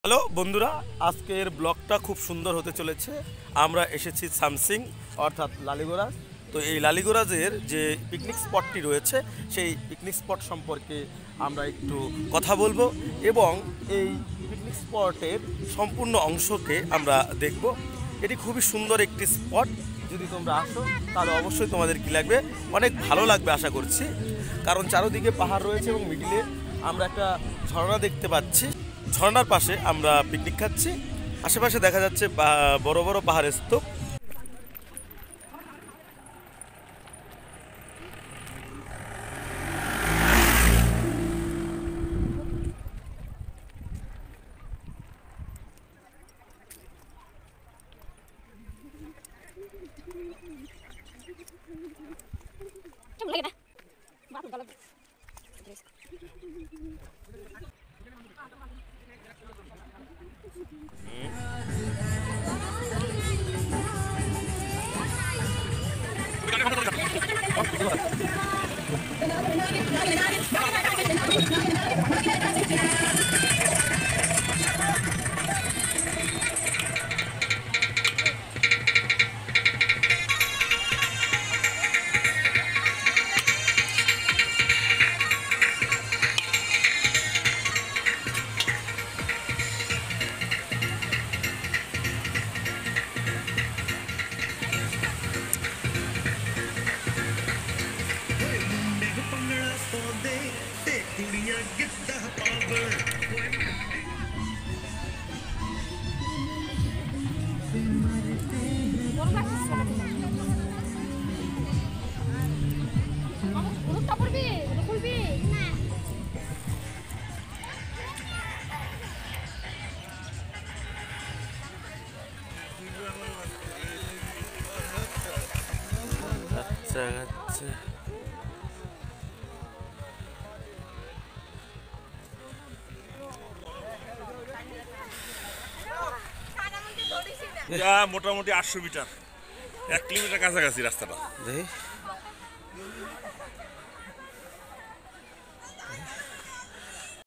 Hello বন্ধুরা, আজকের ব্লগটা খুব সুন্দর হতে চলেছে। আমরা এসেছি সামসিং অর্থাৎ লালিগোরাজ। তো এই লালিগোরাজের যে পিকনিক স্পটটি রয়েছে সেই পিকনিক স্পট সম্পর্কে আমরা একটু কথা বলবো এবং এই পিকনিক স্পটের সম্পূর্ণ অংশকে আমরা দেখব। এটি খুবই সুন্দর একটি স্পট। যদি তোমরা আসো তাহলে অবশ্যই তোমাদের কী লাগবে, অনেক ভালো লাগবে আশা করছি। কারণ চারদিকে পাহাড় রয়েছে এবং মিডিলে আমরা একটা ঝর্ণা দেখতে পাচ্ছি। ঝর্ণার পাশে আমরা পিকনিক খাচ্ছি। আশেপাশে দেখা যাচ্ছে বড় বড় পাহাড়ের স্তূপ। আচ্ছা আচ্ছা, মোটামুটি 800 মিটার, 1 কিলোমিটার কাছাকাছি রাস্তাটা।